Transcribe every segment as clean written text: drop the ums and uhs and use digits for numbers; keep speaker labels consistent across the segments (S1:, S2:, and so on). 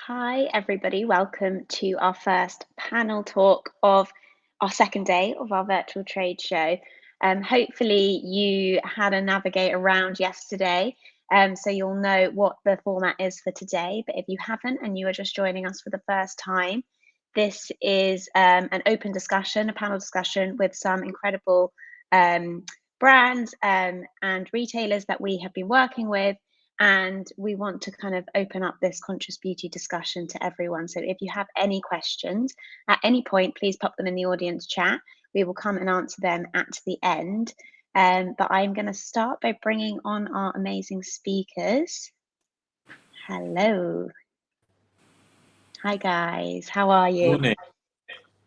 S1: Hi, everybody. Welcome to our first panel talk of our second day of our virtual trade show. Hopefully, you had a navigate around yesterday, so you'll know what the format is for today. But if you haven't and you are just joining us for the first time, this is an open discussion, a panel discussion with some incredible brands and retailers that we have been working with. And we want to kind of open up this conscious beauty discussion to everyone. So if you have any questions at any point, please pop them in the audience chat. We will come and answer them at the end. But I'm going to start by bringing on our amazing speakers. Hello. Hi, guys. How are you?
S2: Morning.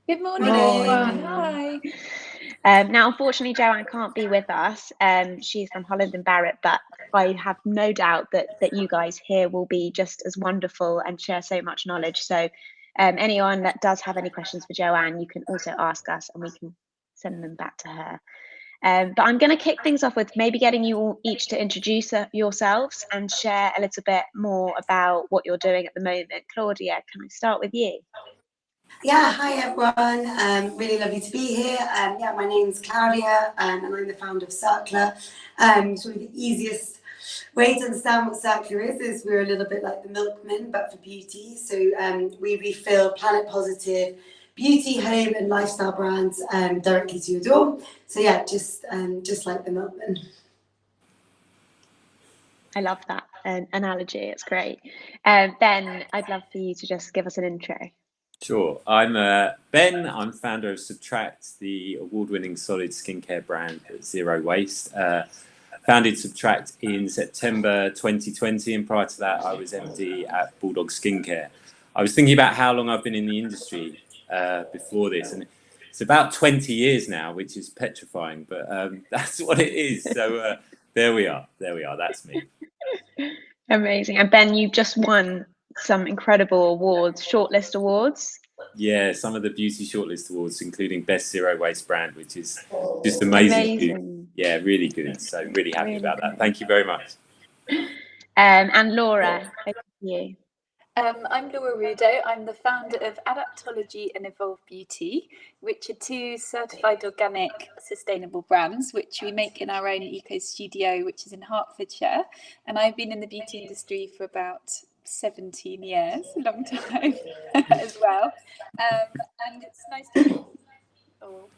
S3: Good morning, everyone. Hi.
S1: Now, unfortunately, Joanne can't be with us. She's from Holland and Barrett, but I have no doubt that you guys here will be just as wonderful and share so much knowledge. So anyone that does have any questions for Joanne, you can also ask us and we can send them back to her. But I'm going to kick things off with maybe getting you all each to introduce yourselves and share a little bit more about what you're doing at the moment. Claudia, can I start with you?
S4: Yeah, hi everyone. Really lovely to be here. Yeah, my name's Claudia and I'm the founder of Circular. Sort of the easiest way to understand what Circular is we're a little bit like the milkman, but for beauty. So we refill planet positive beauty, home and lifestyle brands directly to your door. So yeah, just like the milkman.
S1: I love that analogy. It's great. Ben, I'd love for you to just give us an intro.
S2: Sure. I'm Ben. I'm founder of Subtract, the award-winning solid skincare brand at Zero Waste. Founded Subtract in September 2020, and prior to that, I was MD at Bulldog Skincare. I was thinking about how long I've been in the industry before this, and it's about 20 years now, which is petrifying, but that's what it is. So there we are. That's me.
S1: Amazing. And Ben, you've just won some incredible awards, shortlist awards.
S2: Yeah, some of the beauty shortlist awards, including Best Zero Waste Brand, which is just amazing. Yeah, really good. So really happy about that. Thank you very much.
S1: And Laura, over to you.
S3: I'm Laura Rudo. I'm the founder of Adaptology and Evolve Beauty, which are two certified organic sustainable brands, which we make in our own eco studio, which is in Hertfordshire. And I've been in the beauty industry for about 17 years, a long time as well. And it's nice to meet you all.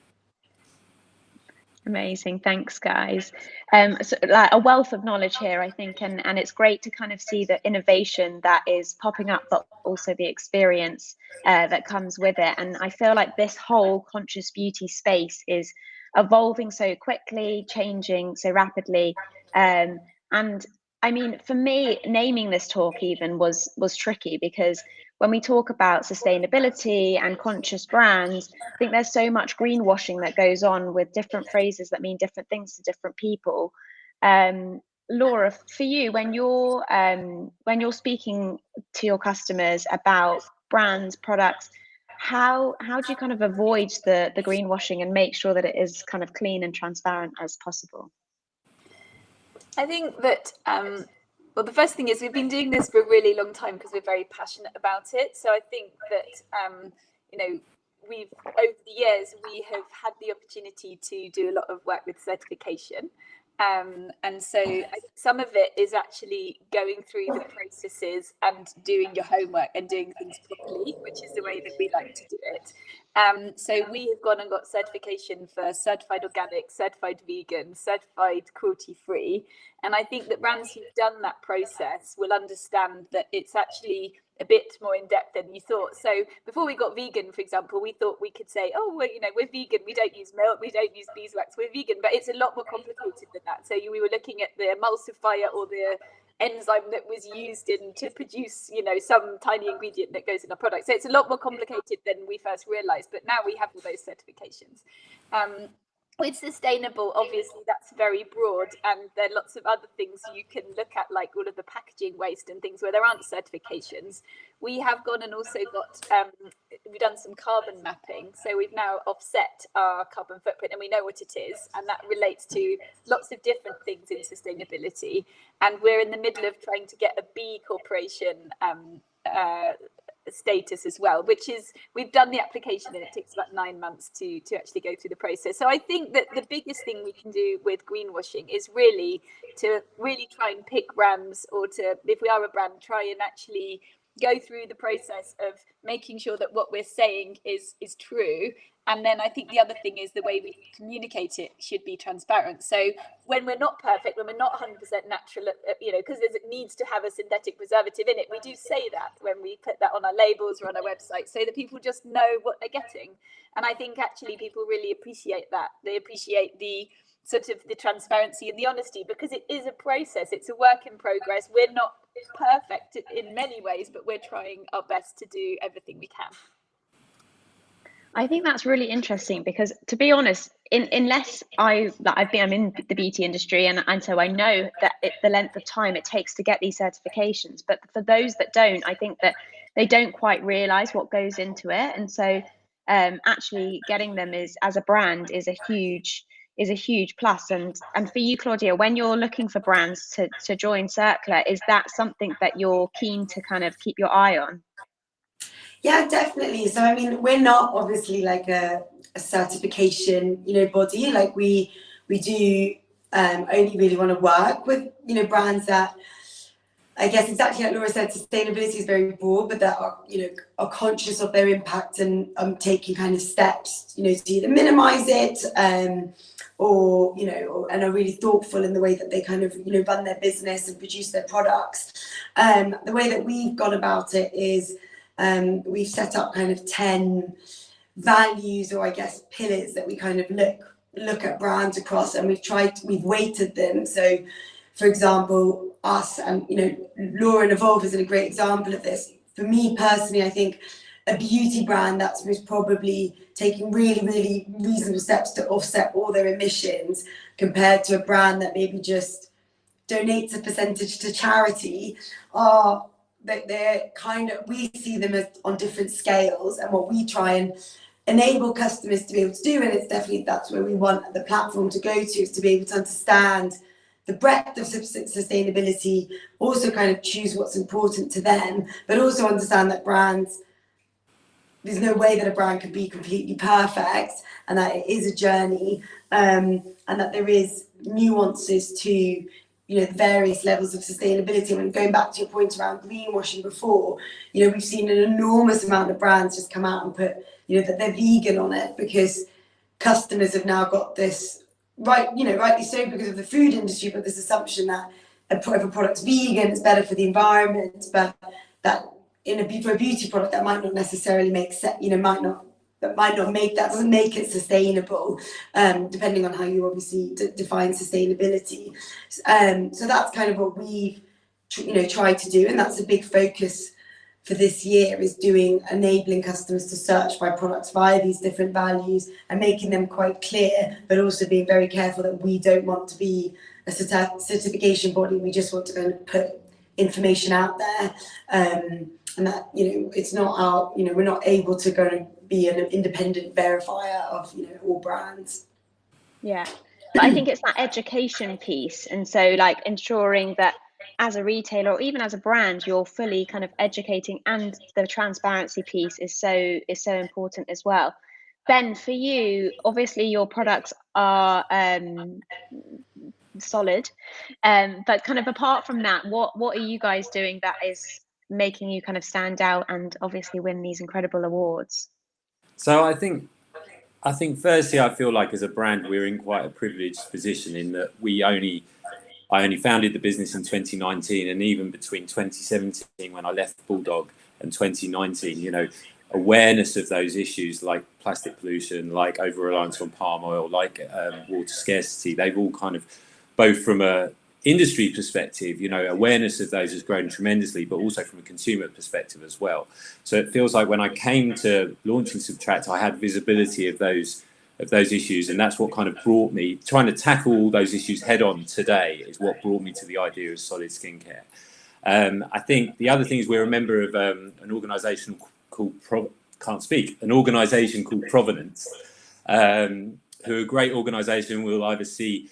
S1: Amazing. Thanks, guys. So, like, a wealth of knowledge here, I think, and it's great to kind of see the innovation that is popping up, but also the experience that comes with it. And I feel like this whole conscious beauty space is evolving so quickly, changing so rapidly. And I mean, for me, naming this talk even was tricky, because when we talk about sustainability and conscious brands, I think there's so much greenwashing that goes on with different phrases that mean different things to different people. Laura, for you, when you're speaking to your customers about brands, products, how do you kind of avoid the greenwashing and make sure that it is kind of clean and transparent as possible?
S3: I think that well, the first thing is we've been doing this for a really long time because we're very passionate about it. So I think that you know, we've over the years we have had the opportunity to do a lot of work with certification. And so some of it is actually going through the processes and doing your homework and doing things properly, which is the way that we like to do it. So we have gone and got certification for certified organic, certified vegan, certified cruelty-free. And I think that brands who've done that process will understand that it's actually a bit more in depth than you thought. So before we got vegan, for example, we thought we could say, oh, well, we're vegan. We don't use milk. We don't use beeswax. We're vegan. But it's a lot more complicated than that. So we were looking at the emulsifier or the enzyme that was used to produce, some tiny ingredient that goes in a product. So it's a lot more complicated than we first realized. But now we have all those certifications. With sustainable, obviously, that's very broad, and there are lots of other things you can look at, like all of the packaging waste and things where there aren't certifications. We have gone and also got, we've done some carbon mapping. So we've now offset our carbon footprint and we know what it is. And that relates to lots of different things in sustainability. And we're in the middle of trying to get a B Corporation status as well, which is, we've done the application and it takes about 9 months to actually go through the process. So I think that the biggest thing we can do with greenwashing is really to try and pick brands, or to, if we are a brand, try and actually go through the process of making sure that what we're saying is true. And then I think the other thing is the way we communicate it should be transparent. So when we're not perfect, when we're not 100% natural, because it needs to have a synthetic preservative in it, we do say that when we put that on our labels or on our website, so that people just know what they're getting. And I think actually people really appreciate that. They appreciate the sort of the transparency and the honesty, because it is a process. It's a work in progress. We're not perfect in many ways, but we're trying our best to do everything we can.
S1: I think that's really interesting, because to be honest, unless I'm in the beauty industry, and so I know that the length of time it takes to get these certifications. But for those that don't, I think that they don't quite realize what goes into it. And so actually getting them as a brand is a huge plus. And for you, Claudia, when you're looking for brands to join Circler, is that something that you're keen to kind of keep your eye on?
S4: Yeah, definitely. So, I mean, we're not obviously like a certification, body. Like we do only really want to work with, brands that, I guess exactly like Laura said, sustainability is very broad, but that are conscious of their impact and taking kind of steps, to either minimize it, or and are really thoughtful in the way that they kind of run their business and produce their products. The way that we've gone about it is we've set up kind of 10 values, or I guess pillars, that we kind of look at brands across, and we've weighted them. So, for example, us and Laura and Evolve is a great example of this. For me personally, I think a beauty brand that's most probably taking really, really reasonable steps to offset all their emissions, compared to a brand that maybe just donates a percentage to charity, are that they're kind of, we see them as on different scales. And what we try and enable customers to be able to do, and it's definitely, that's where we want the platform to go to, is to be able to understand the breadth of sustainability, also kind of choose what's important to them, but also understand that brands, there's no way that a brand could be completely perfect, and that it is a journey, and that there is nuances to the various levels of sustainability. When going back to your point around greenwashing before, we've seen an enormous amount of brands just come out and put that they're vegan on it, because customers have now got this rightly so, because of the food industry, but this assumption that if a product's vegan, it's better for the environment, but that for a beauty product that might not necessarily make sense, doesn't make it sustainable, depending on how you obviously define sustainability. So that's kind of what we've tried to do, and that's a big focus for this year, is enabling customers to search by products via these different values and making them quite clear, but also being very careful that we don't want to be a certification body. We just want to kind of put information out there, and that it's not our we're not able to go and be an independent verifier of all brands.
S1: Yeah, but I think it's that education piece, and so like ensuring that as a retailer or even as a brand, you're fully kind of educating, and the transparency piece is so important as well. Ben, for you, obviously your products are solid, but kind of apart from that, what are you guys doing that is making you kind of stand out and obviously win these incredible awards?
S2: So I think firstly, I feel like as a brand, we're in quite a privileged position in that I only founded the business in 2019, and even between 2017, when I left Bulldog, and 2019, awareness of those issues like plastic pollution, like over-reliance on palm oil, like water scarcity, they've all kind of, both from a industry perspective, awareness of those has grown tremendously, but also from a consumer perspective as well. So it feels like when I came to launching Subtract, I had visibility of those issues, and that's what kind of brought me, trying to tackle all those issues head on today, is what brought me to the idea of solid skincare. I think the other thing is we're a member of an organisation called Provenance, who are a great organisation. We'll either see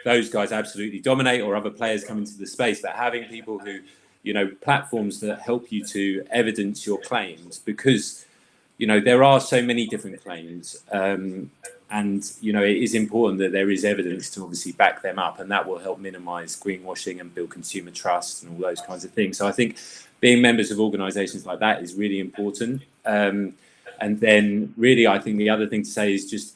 S2: those guys absolutely dominate or other players come into the space, but having people who platforms that help you to evidence your claims, because there are so many different claims, and it is important that there is evidence to obviously back them up, and that will help minimize greenwashing and build consumer trust and all those kinds of things. So I think being members of organizations like that is really important. And then really, I think the other thing to say is just,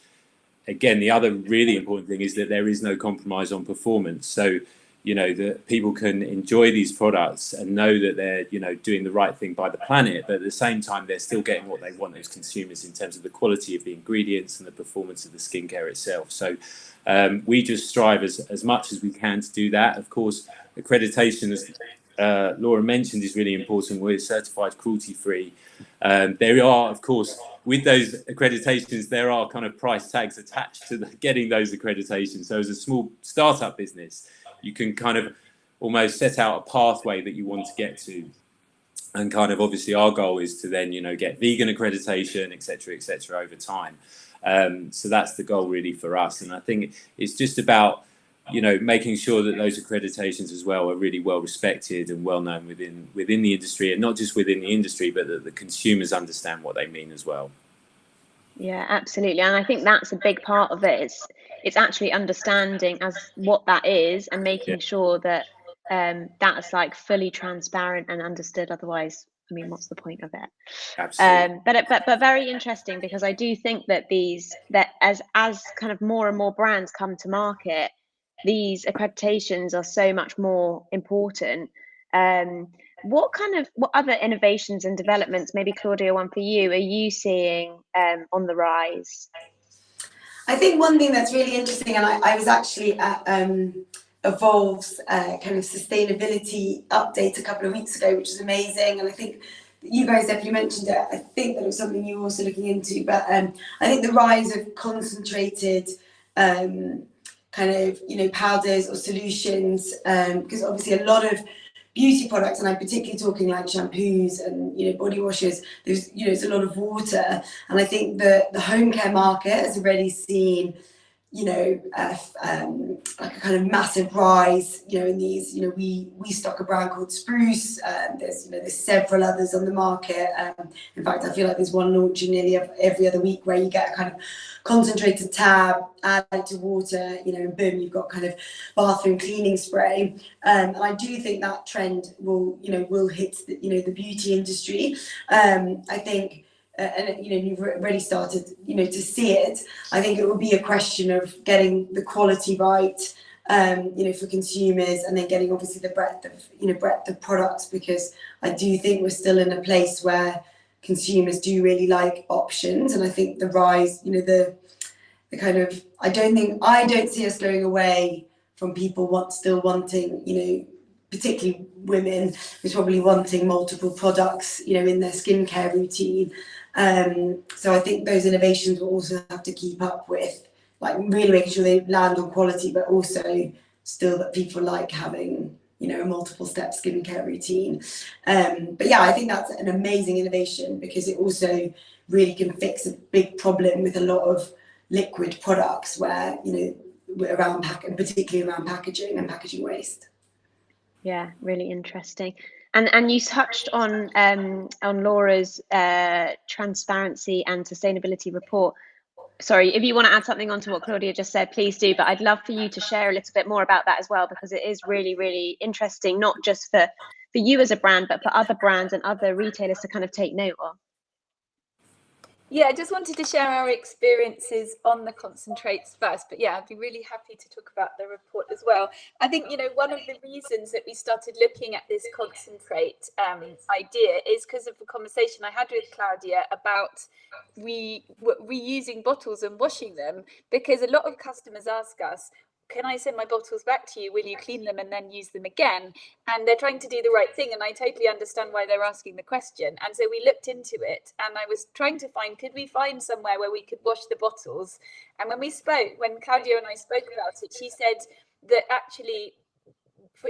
S2: again, the other really important thing is that there is no compromise on performance. So that people can enjoy these products and know that they're doing the right thing by the planet, but at the same time they're still getting what they want as consumers in terms of the quality of the ingredients and the performance of the skincare itself. So we just strive as much as we can to do that. Of course, accreditation, as Laura mentioned, is really important. We're certified cruelty-free. There are, of course, with those accreditations, there are kind of price tags attached to getting those accreditations. So as a small startup business, you can kind of almost set out a pathway that you want to get to. And kind of obviously our goal is to then, get vegan accreditation, et cetera, over time. So that's the goal really for us. And I think it's just about, making sure that those accreditations as well are really well respected and well known within the industry, and not just within the industry, but that the consumers understand what they mean as well.
S1: Yeah, absolutely. And I think that's a big part of it. It's actually understanding as what that is and making sure that that's like fully transparent and understood. Otherwise, I mean, what's the point of it?
S2: Absolutely.
S1: But very interesting, because I do think that as kind of more and more brands come to market, these accreditations are so much more important. What other innovations and developments, maybe Claudia, one for you, are you seeing on the rise?
S4: I think one thing that's really interesting, and I was actually at Evolve's kind of sustainability update a couple of weeks ago, which is amazing. And I think you guys definitely mentioned it. I think that it was something you were also looking into. But I think the rise of concentrated kind of, powders or solutions, because obviously a lot of beauty products, and I'm particularly talking like shampoos and body washes, there's it's a lot of water, and I think the home care market has already seen like a kind of massive rise in these. We stock a brand called Spruce. There's several others on the market. In fact, I feel like there's one launching nearly every other week, where you get a kind of concentrated tab, add it to water, and boom, you've got kind of bathroom cleaning spray. And I do think that trend will hit the beauty industry. I think. And you've already started to see it. I think it will be a question of getting the quality right, for consumers, and then getting obviously the breadth of products, because I do think we're still in a place where consumers do really like options. And I think the rise, the kind of, I don't see us going away from people still wanting, particularly women, who's probably wanting multiple products, in their skincare routine. So I think those innovations will also have to keep up with, like, really making sure they land on quality, but also still that people like having, a multiple step skincare routine. But yeah, I think that's an amazing innovation, because it also really can fix a big problem with a lot of liquid products where, particularly around packaging and packaging waste.
S1: Yeah, really interesting. And you touched on Laura's transparency and sustainability report. Sorry, if you want to add something onto what Claudia just said, please do. But I'd love for you to share a little bit more about that as well, because it is really, really interesting, not just for you as a brand, but for other brands and other retailers to kind of take note of.
S3: Yeah, I just wanted to share our experiences on the concentrates first, but yeah, I'd be really happy to talk about the report as well. I think, one of the reasons that we started looking at this concentrate idea is because of the conversation I had with Claudia about reusing bottles and washing them, because a lot of customers ask us, can I send my bottles back to you? Will you clean them and then use them again? And they're trying to do the right thing. And I totally understand why they're asking the question. And so we looked into it, and I was trying to find, could we find somewhere where we could wash the bottles? And when Claudia and I spoke about it, she said that actually,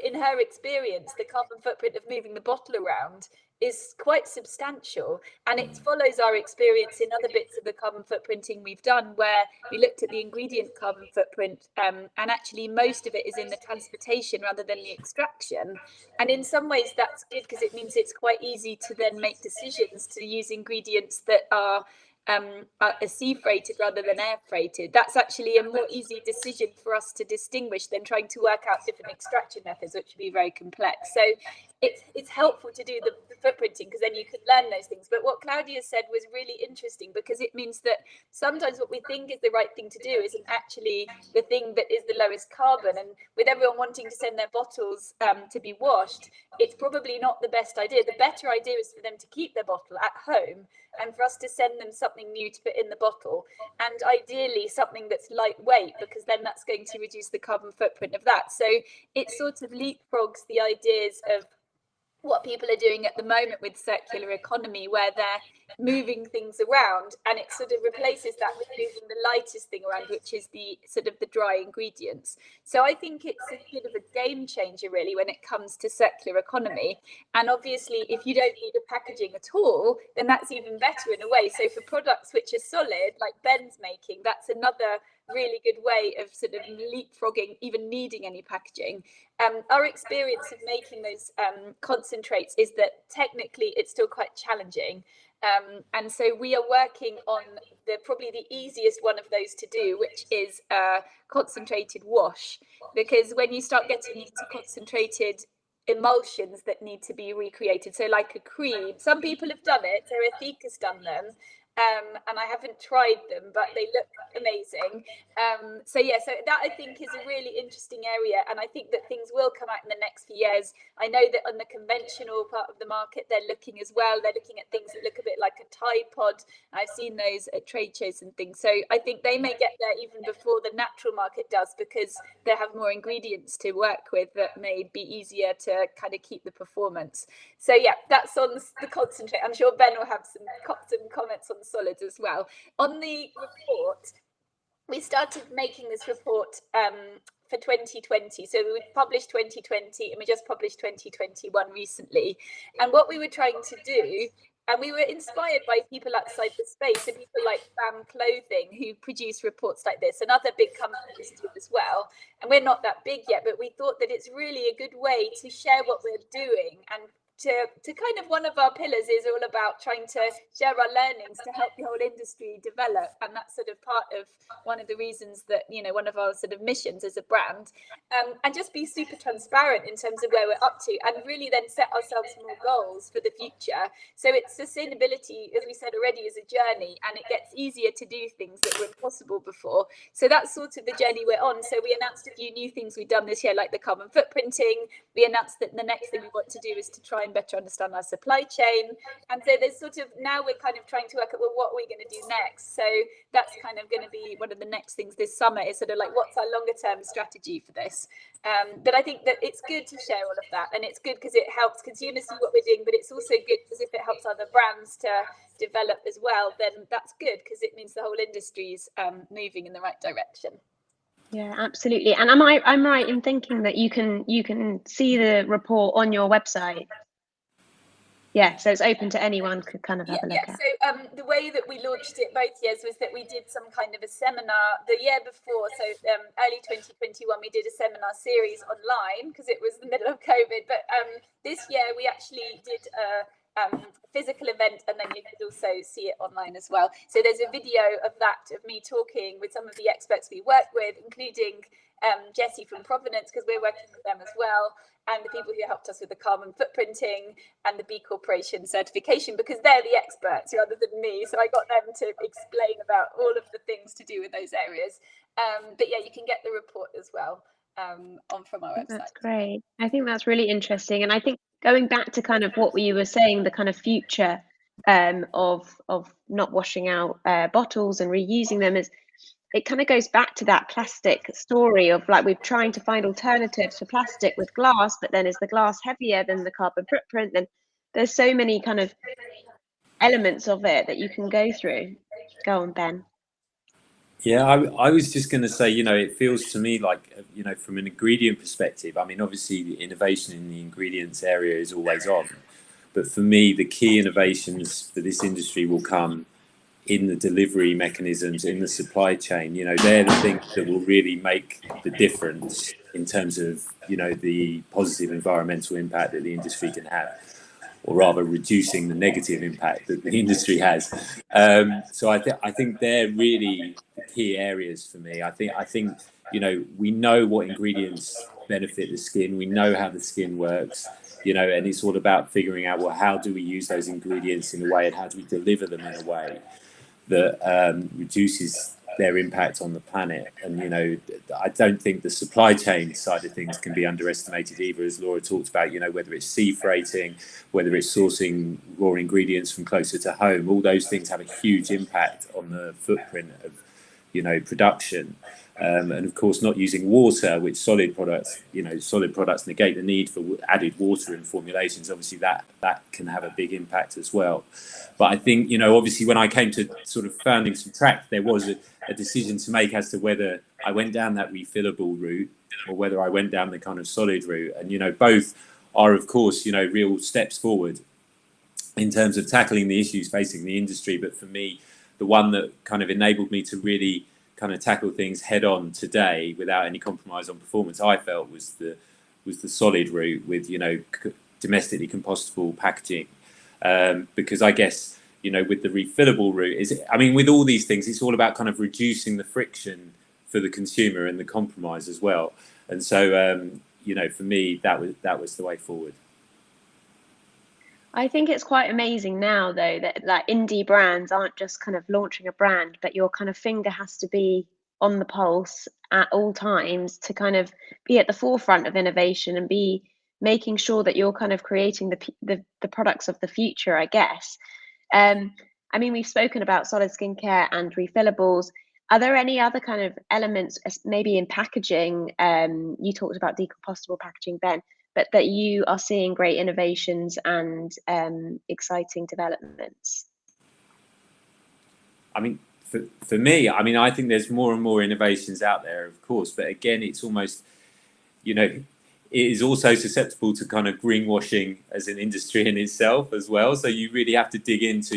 S3: in her experience, the carbon footprint of moving the bottle around is quite substantial, and it follows our experience in other bits of the carbon footprinting we've done, where we looked at the ingredient carbon footprint, and actually most of it is in the transportation rather than the extraction. And in some ways that's good, because it means it's quite easy to then make decisions to use ingredients that are sea freighted rather than air freighted. That's actually a more easy decision for us to distinguish than trying to work out different extraction methods, which would be very complex. So it's helpful to do the footprinting, because then you can learn those things. But what Claudia said was really interesting, because it means that sometimes what we think is the right thing to do isn't actually the thing that is the lowest carbon. And with everyone wanting to send their bottles to be washed, it's probably not the best idea. The better idea is for them to keep their bottle at home, and for us to send them something new to put in the bottle, and ideally something that's lightweight, because then that's going to reduce the carbon footprint of that. So it sort of leapfrogs the ideas of what people are doing at the moment with circular economy, where they're moving things around, and it sort of replaces that with moving the lightest thing around, which is the sort of the dry ingredients. So I think it's a bit of a game changer really when it comes to circular economy. And obviously if you don't need a packaging at all, then that's even better in a way. So for products which are solid, like Ben's making, that's another really good way of sort of leapfrogging even needing any packaging. Our experience of making those concentrates is that technically it's still quite challenging. And so we are working on probably the easiest one of those to do, which is concentrated wash. Because when you start getting into concentrated emulsions that need to be recreated, so like a cream, some people have done it, so Ethika's done them. And I haven't tried them, but they look amazing. So that I think is a really interesting area, and I think that things will come out in the next few years. I know that on the conventional part of the market, they're looking as well. They're looking at things that look a bit like a Tide Pod. I've seen those at trade shows and things. So I think they may get there even before the natural market does, because they have more ingredients to work with that may be easier to kind of keep the performance. So yeah, that's on the concentrate. I'm sure Ben will have some comments on solids as well. On the report, we started making this report for 2020. So we published 2020 and we just published 2021 recently. And what we were trying to do, and we were inspired by people outside the space, so people like BAM Clothing, who produce reports like this, and other big companies do as well. And we're not that big yet, but we thought that it's really a good way to share what we're doing, and to kind of, one of our pillars is all about trying to share our learnings to help the whole industry develop. And that's sort of part of one of the reasons that, you know, one of our sort of missions as a brand, and just be super transparent in terms of where we're up to, and really then set ourselves more goals for the future. So it's sustainability, as we said already, is a journey, and it gets easier to do things that were impossible before. So that's sort of the journey we're on. So we announced a few new things we've done this year, like the carbon footprinting. We announced that the next thing we want to do is to try and better understand our supply chain. And so there's sort of, now we're kind of trying to work out, well, what are we going to do next? So that's kind of going to be one of the next things this summer, is sort of like, what's our longer term strategy for this? But I think that it's good to share all of that, and it's good because it helps consumers see what we're doing, but it's also good because if it helps other brands to develop as well, then that's good, because it means the whole industry's moving in the right direction.
S1: Yeah, absolutely. And I'm right in thinking that you can see the report on your website? Yeah, so it's open to anyone could kind of have a look at.
S3: So the way that we launched it both years was that we did some kind of a seminar the year before. So early 2021, we did a seminar series online because it was the middle of COVID. But this year we actually did a physical event, and then you could also see it online as well. So there's a video of that, of me talking with some of the experts we work with, including Jessie from Provenance, because we're working with them as well, and the people who helped us with the carbon footprinting and the B Corporation certification, because they're the experts rather than me. So I got them to explain about all of the things to do with those areas. But yeah, you can get the report as well from our website.
S1: That's great. I think that's really interesting. And I think going back to kind of what you were saying, the kind of future of not washing out bottles and reusing them, is it kind of goes back to that plastic story of like, we're trying to find alternatives for plastic with glass, but then is the glass heavier than the carbon footprint? Then there's so many kind of elements of it that you can go through. Go on, Ben.
S2: Yeah, I was just going to say, you know, it feels to me like, you know, from an ingredient perspective, I mean, obviously the innovation in the ingredients area is always on. But for me, the key innovations for this industry will come in the delivery mechanisms, in the supply chain. They're the things that will really make the difference in terms of, the positive environmental impact that the industry can have, or rather reducing the negative impact that the industry has. So I think they're really the key areas for me. I think we know what ingredients benefit the skin. We know how the skin works. And it's all about figuring out, well, how do we use those ingredients in a way, and how do we deliver them in a way that reduces their impact on the planet. And I don't think the supply chain side of things can be underestimated either, as Laura talked about. Whether it's sea freighting, whether it's sourcing raw ingredients from closer to home, all those things have a huge impact on the footprint of production. And of course, not using water, which solid products negate the need for added water in formulations. Obviously, that can have a big impact as well. But I think, obviously, when I came to sort of founding Subtract, there was a decision to make as to whether I went down that refillable route or whether I went down the kind of solid route. And, both are, of course, real steps forward in terms of tackling the issues facing the industry. But for me, the one that kind of enabled me to really kind of tackle things head on today without any compromise on performance, I felt was the solid route with domestically compostable packaging, because I guess with the refillable route with all these things, it's all about kind of reducing the friction for the consumer and the compromise as well. And so for me, that was the way forward.
S1: I think it's quite amazing now, though, that like indie brands aren't just kind of launching a brand, but your kind of finger has to be on the pulse at all times to kind of be at the forefront of innovation and be making sure that you're kind of creating the products of the future, I guess. We've spoken about solid skincare and refillables. Are there any other kind of elements, maybe in packaging? You talked about decompostable packaging, Ben, but that you are seeing great innovations and exciting developments?
S2: For me, I think there's more and more innovations out there, of course, but again, it's almost, it is also susceptible to kind of greenwashing as an industry in itself as well. So you really have to dig into,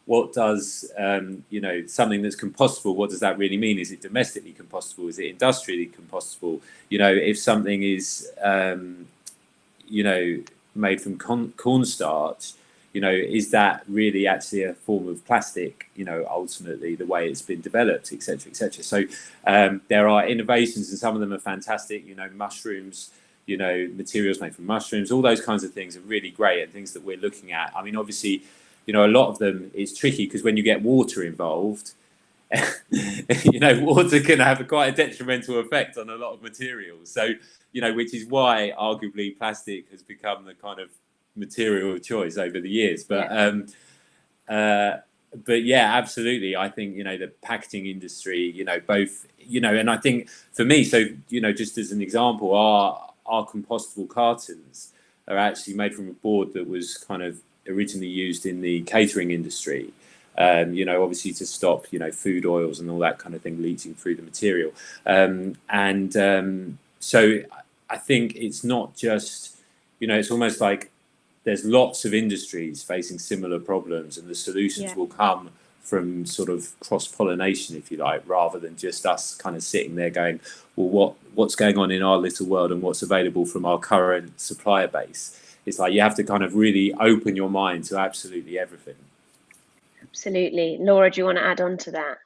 S2: what does, something that's compostable, what does that really mean? Is it domestically compostable? Is it industrially compostable? If something is, made from cornstarch, is that really actually a form of plastic, ultimately the way it's been developed, et cetera, et cetera. So there are innovations, and some of them are fantastic, mushrooms, materials made from mushrooms, all those kinds of things are really great and things that we're looking at. Obviously, a lot of them is tricky because when you get water involved, water can have quite a detrimental effect on a lot of materials. So, which is why arguably plastic has become the kind of material of choice over the years. But yeah, absolutely. I think, the packaging industry, both, and I think for me, so, just as an example, our compostable cartons are actually made from a board that was kind of originally used in the catering industry, obviously to stop, food oils and all that kind of thing leaching through the material. So I think it's not just, it's almost like there's lots of industries facing similar problems, and the solutions will come from sort of cross-pollination, if you like, rather than just us kind of sitting there going, well, what's going on in our little world and what's available from our current supplier base. It's like you have to kind of really open your mind to absolutely everything.
S1: Absolutely. Laura, do you want to add on to that?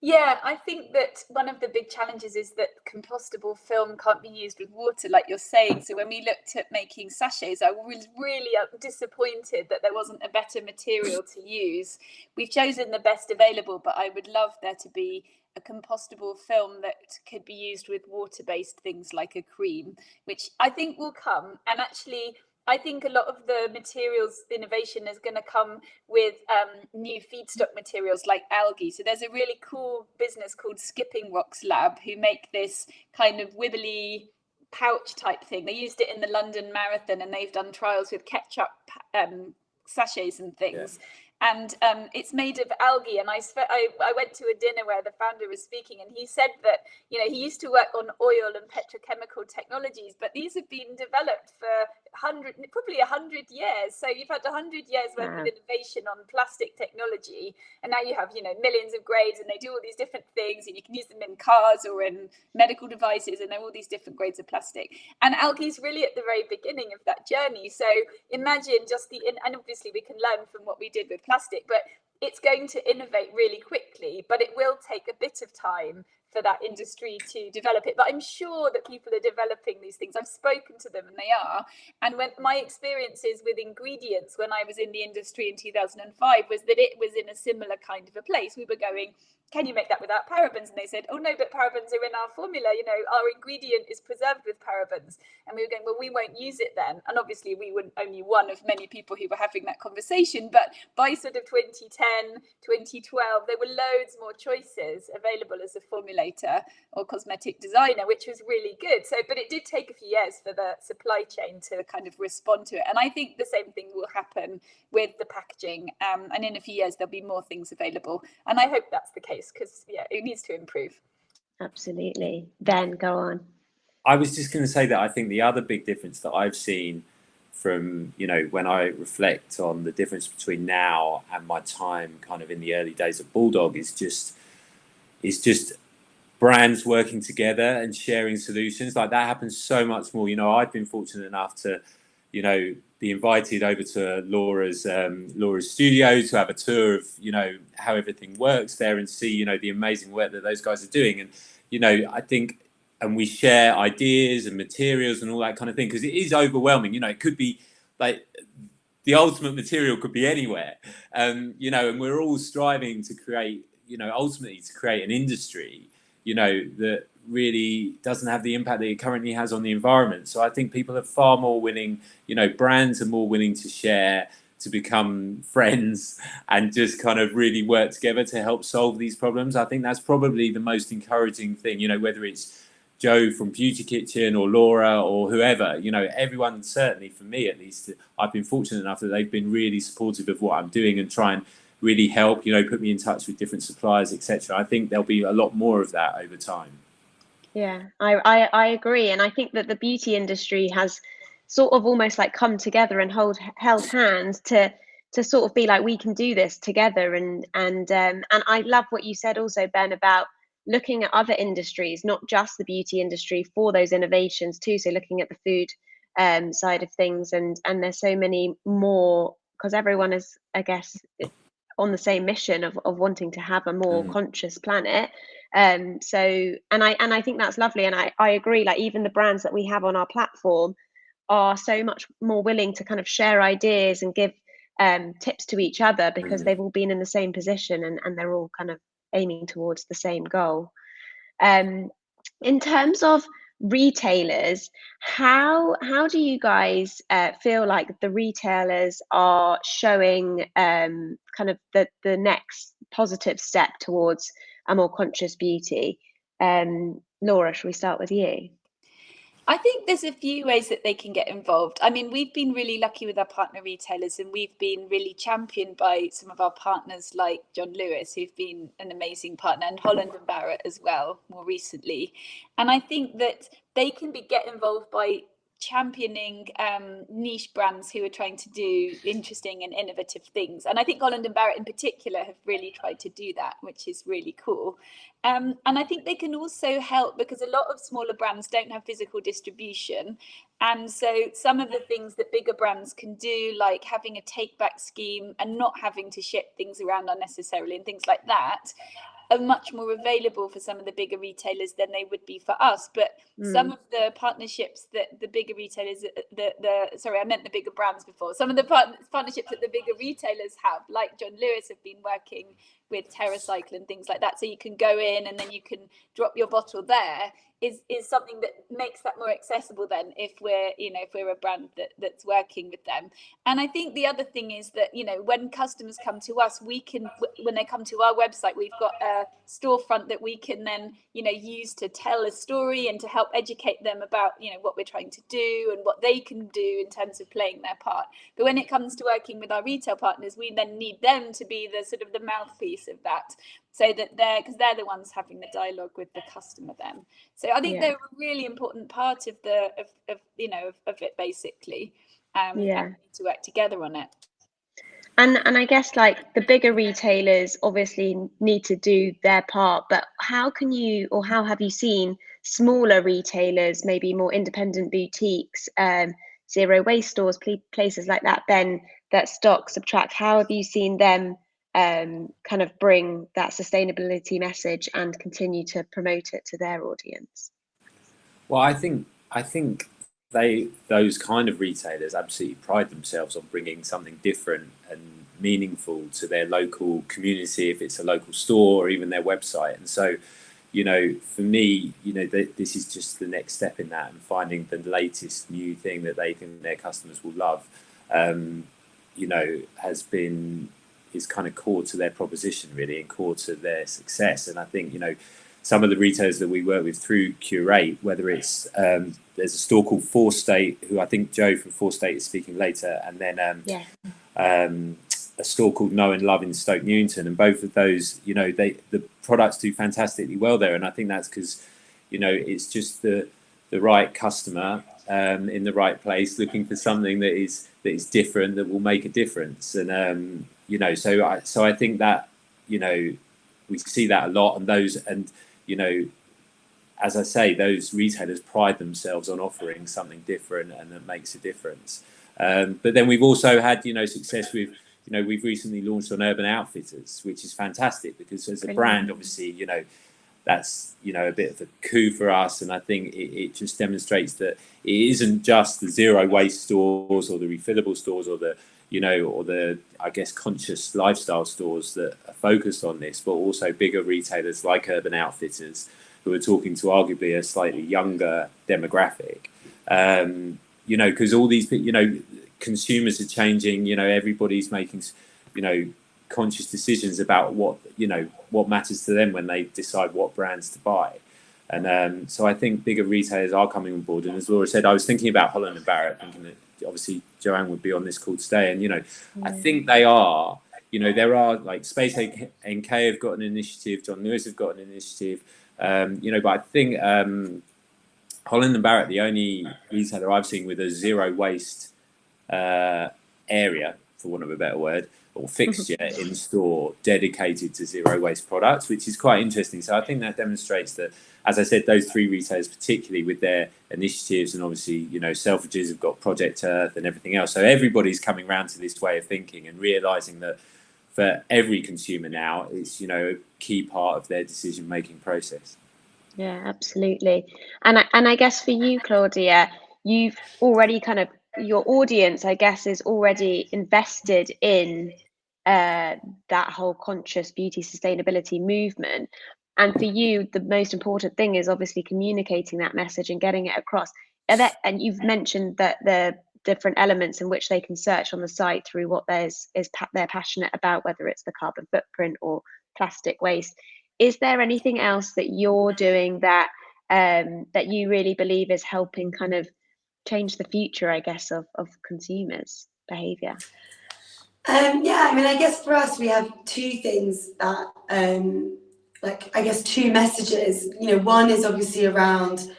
S3: Yeah, I think that one of the big challenges is that compostable film can't be used with water, like you're saying. So when we looked at making sachets, I was really disappointed that there wasn't a better material to use. We've chosen the best available, but I would love there to be a compostable film that could be used with water-based things like a cream, which I think will come. And actually, I think a lot of the materials innovation is going to come with new feedstock materials like algae. So there's a really cool business called Skipping Rocks Lab who make this kind of wibbly pouch type thing. They used it in the London Marathon, and they've done trials with ketchup sachets and things. and it's made of algae. And I went to a dinner where the founder was speaking, and he said that, you know, he used to work on oil and petrochemical technologies, but these have been developed for probably 100 years. So you've had 100 years worth of innovation on plastic technology, and now you have, you know, millions of grades, and they do all these different things, and you can use them in cars or in medical devices, and they're all these different grades of plastic. And algae is really at the very beginning of that journey. So imagine just and obviously we can learn from what we did with plastic, but it's going to innovate really quickly, but it will take a bit of time for that industry to develop it. But I'm sure that people are developing these things. I've spoken to them, and they are. And when my experiences with ingredients when I was in the industry in 2005 was that it was in a similar kind of a place. We were going, can you make that without parabens? And they said, oh no, but parabens are in our formula. You know, our ingredient is preserved with parabens. And we were going, well, we won't use it then. And obviously we were only one of many people who were having that conversation. But by sort of 2010, 2012, there were loads more choices available as a formulator or cosmetic designer, which was really good. So, but it did take a few years for the supply chain to kind of respond to it. And I think the same thing will happen with the packaging. And in a few years, there'll be more things available. And I hope that's the case, because it needs to improve.
S1: Absolutely. Ben, go on.
S2: I was just going to say that I think the other big difference that I've seen from, you know, when I reflect on the difference between now and my time kind of in the early days of Bulldog is just brands working together and sharing solutions. Like that happens so much more. You know, I've been fortunate enough to, you know, be invited over to Laura's studio to have a tour of, you know, how everything works there and see, you know, the amazing work that those guys are doing. And, you know, I think, and we share ideas and materials and all that kind of thing, because it is overwhelming. You know, it could be like the ultimate material could be anywhere, you know, and we're all striving to create, you know, ultimately to create an industry, you know, that really doesn't have the impact that it currently has on the environment. So I think people are far more willing, you know, brands are more willing to share, to become friends and just kind of really work together to help solve these problems. I think that's probably the most encouraging thing, you know, whether it's Joe from Beauty Kitchen or Laura or whoever, you know, everyone, certainly for me at least, I've been fortunate enough that they've been really supportive of what I'm doing and try and really help, you know, put me in touch with different suppliers, etc. I think there'll be a lot more of that over time.
S1: Yeah, I agree. And I think that the beauty industry has sort of almost like come together and held hands to sort of be like, we can do this together. And I love what you said also, Ben, about looking at other industries, not just the beauty industry, for those innovations too. So looking at the food side of things, and there's so many more, because everyone is, I guess, on the same mission of wanting to have a more conscious planet. So I think that's lovely, and I agree, like even the brands that we have on our platform are so much more willing to kind of share ideas and give tips to each other, because they've all been in the same position, and they're all kind of aiming towards the same goal. In terms of retailers, how do you guys feel like the retailers are showing kind of the next positive step towards a more conscious beauty? Laura, shall we start with you?
S3: I think there's a few ways that they can get involved. I mean, we've been really lucky with our partner retailers, and we've been really championed by some of our partners like John Lewis, who've been an amazing partner, and Holland & Barrett as well, more recently. And I think that they can get involved by championing niche brands who are trying to do interesting and innovative things. And I think Holland & Barrett in particular have really tried to do that, which is really cool. And I think they can also help, because a lot of smaller brands don't have physical distribution. And so some of the things that bigger brands can do, like having a take back scheme and not having to ship things around unnecessarily and things like that, are much more available for some of the bigger retailers than they would be for us. But some of the partnerships that the bigger retailers, I meant the bigger brands before. Some of the partnerships that the bigger retailers have, like John Lewis, have been working with TerraCycle and things like that. So you can go in and then you can drop your bottle there. is something that makes that more accessible then, if we're a brand that's working with them. And I think the other thing is that, when customers come to us, when they come to our website, we've got a storefront that we can then use to tell a story and to help educate them about what we're trying to do and what they can do in terms of playing their part. But when it comes to working with our retail partners, we then need them to be the sort of the mouthpiece of that, so that because they're the ones having the dialogue with the customer then. So I think they're a really important part of it, basically. And we need to work together on it.
S1: And I guess like the bigger retailers obviously need to do their part, but how have you seen smaller retailers, maybe more independent boutiques, zero waste stores, places like that, Ben, that stock Subtract, how have you seen them kind of bring that sustainability message and continue to promote it to their audience?
S2: Well, I think those kind of retailers absolutely pride themselves on bringing something different and meaningful to their local community, if it's a local store or even their website. And so, for me, this is just the next step in that, and finding the latest new thing that they think their customers will love, is kind of core to their proposition, really, and core to their success. And I think, some of the retailers that we work with through Curate, whether it's there's a store called 4 State, who I think Joe from 4 State is speaking later, and then a store called Know and Love in Stoke Newington, and both of those, the products do fantastically well there. And I think that's because, it's just the right customer in the right place, looking for something that is different, that will make a difference. And so I think that we see that a lot, and as I say, those retailers pride themselves on offering something different and that makes a difference. But then we've also had success with we've recently launched on Urban Outfitters, which is fantastic, because as a brand, obviously that's a bit of a coup for us. And I think it just demonstrates that it isn't just the zero waste stores or the refillable stores or the I guess conscious lifestyle stores that are focused on this, but also bigger retailers like Urban Outfitters, who are talking to arguably a slightly younger demographic. Because all these consumers are changing. Everybody's making conscious decisions about what matters to them when they decide what brands to buy. And so I think bigger retailers are coming on board. And as Laura said, I was thinking about Holland & Barrett, thinking that obviously Joanne would be on this call today. And, I think they are, there are like Space NK have got an initiative, John Lewis have got an initiative, but I think Holland & Barrett, the only retailer I've seen with a zero waste area, for want of a better word, or fixture in store dedicated to zero waste products, which is quite interesting. So I think that demonstrates that, as I said, those 3 retailers, particularly with their initiatives, and obviously, Selfridges have got Project Earth and everything else. So everybody's coming around to this way of thinking and realizing that for every consumer now, it's, a key part of their decision-making process.
S1: Yeah, absolutely. And I guess for you, Claudia, you've already your audience, I guess, is already invested in that whole conscious beauty sustainability movement. And for you, the most important thing is obviously communicating that message and getting it across. And you've mentioned that the different elements in which they can search on the site through what they're passionate about, whether it's the carbon footprint or plastic waste. Is there anything else that you're doing that you really believe is helping kind of change the future, I guess, of consumers' behaviour?
S4: I guess for us, we have 2 things that, I guess 2 messages. One is obviously around,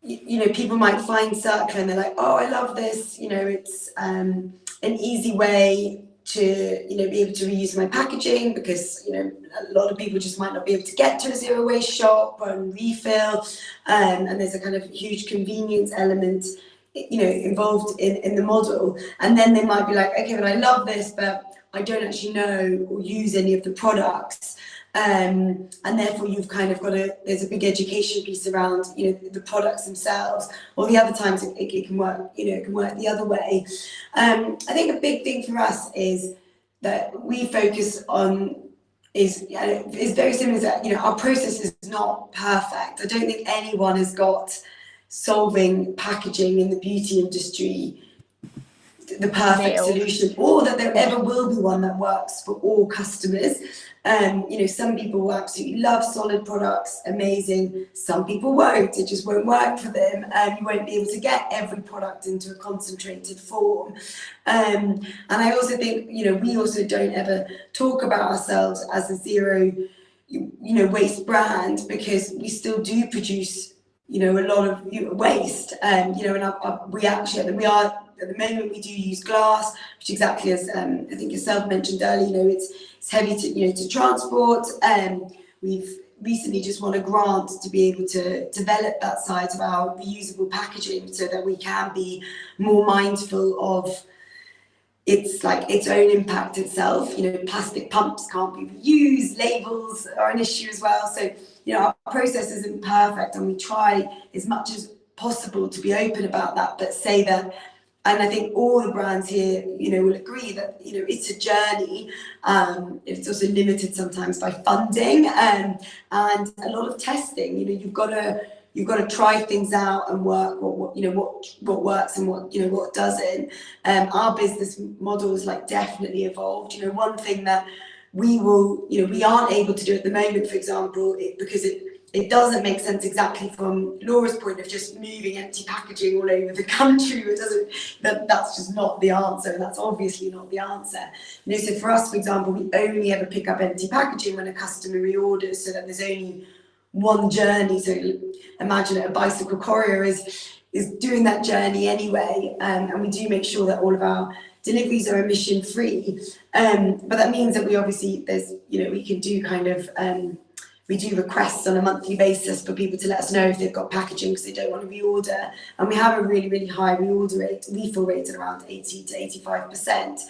S4: people might find Circla and they're like, oh, I love this. It's an easy way to, be able to reuse my packaging, because, a lot of people just might not be able to get to a zero waste shop and refill. And there's a kind of huge convenience element involved in the model. And then they might be like, okay, but I love this, but I don't actually know or use any of the products. And therefore you've kind of there's a big education piece around, the products themselves, or the other times it can work, it can work the other way. I think a big thing for us is that we focus on is very similar to that. Our process is not perfect. I don't think anyone has got solving packaging in the beauty industry the perfect solution, or that there ever will be one that works for all customers. Some people will absolutely love solid products, amazing. Some people won't. It just won't work for them. You won't be able to get every product into a concentrated form. And I also think, we also don't ever talk about ourselves as a zero, waste brand, because we still do produce, a lot of waste. We are. At the moment, we do use glass, which exactly as I think yourself mentioned earlier, it's heavy to transport. We've recently just won a grant to be able to develop that side of our reusable packaging so that we can be more mindful of its own impact itself. Plastic pumps can't be reused, labels are an issue as well. So, our process isn't perfect, and we try as much as possible to be open about that, but say that. And I think all the brands here, will agree that, it's a journey. It's also limited sometimes by funding and a lot of testing. You've got to try things out and work what works and what doesn't. Our business model is definitely evolved. One thing that we aren't able to do at the moment, for example, because it doesn't make sense exactly from Laura's point of just moving empty packaging all over the country. That's just not the answer, and that's obviously not the answer. So for us, for example, we only ever pick up empty packaging when a customer reorders, so that there's only one journey. So imagine a bicycle courier is doing that journey anyway, and we do make sure that all of our deliveries are emission free. But that means that we obviously we can do we do requests on a monthly basis for people to let us know if they've got packaging because they don't want to reorder. And we have a really, really high reorder rate, refill rate at around 80 to 85%.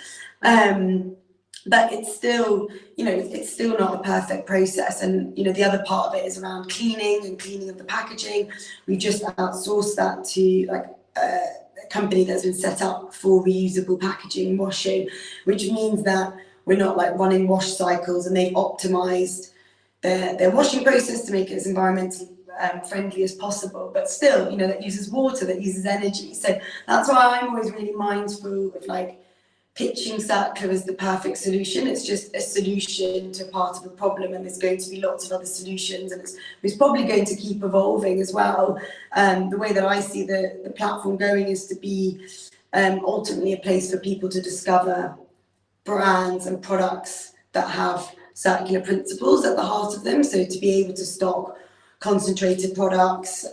S4: But it's still, it's still not a perfect process. And, the other part of it is around cleaning of the packaging. We just outsourced that to a company that's been set up for reusable packaging washing, which means that we're not running wash cycles, and they've optimized their washing process to make it as environmentally friendly as possible, but still, that uses water, that uses energy. So that's why I'm always really mindful of pitching circular as the perfect solution. It's just a solution to part of a problem, and there's going to be lots of other solutions, and it's probably going to keep evolving as well. The way that I see the platform going is to be ultimately a place for people to discover brands and products that have circular principles at the heart of them. So to be able to stock concentrated products,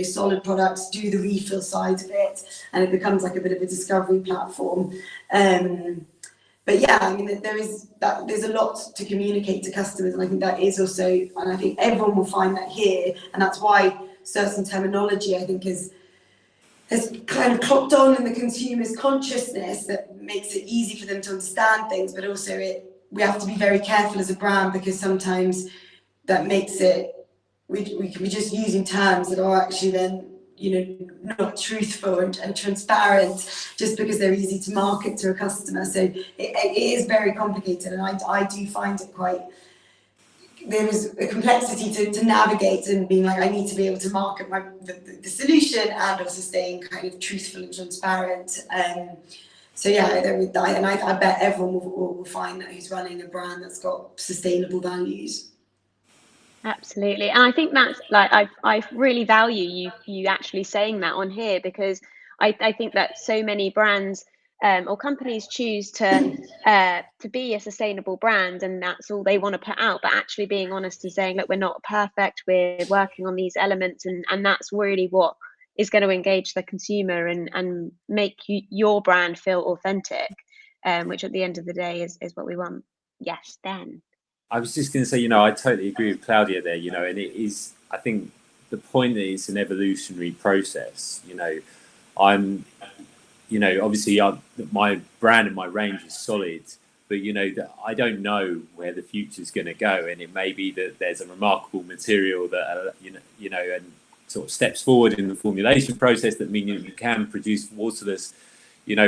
S4: solid products, do the refill side of it, and it becomes a bit of a discovery platform. But yeah, there's a lot to communicate to customers, and I think that is also, and I think everyone will find that here, and that's why certain terminology, I think, has kind of clocked on in the consumer's consciousness that makes it easy for them to understand things, but also we have to be very careful as a brand, because sometimes that makes it, we can be just using terms that are actually then, not truthful and transparent just because they're easy to market to a customer. So it is very complicated, and I do find it there is a complexity to navigate, and being I need to be able to market the solution and also staying kind of truthful and transparent. So yeah, I bet everyone will find that who's running a brand that's got sustainable values.
S1: Absolutely, and I think that's I really value you actually saying that on here, because I think that so many brands or companies choose to be a sustainable brand, and that's all they want to put out. But actually being honest and saying that we're not perfect, we're working on these elements, and that's really what is going to engage the consumer and make your brand feel authentic, which at the end of the day is what we want. Yes, Ben.
S2: I was just going to say, I totally agree with Claudia there, and it is, I think the point that it's an evolutionary process. I'm, obviously my brand and my range is solid, but that I don't know where the future is going to go, and it may be that there's a remarkable material that and sort of steps forward in the formulation process that mean you can produce waterless,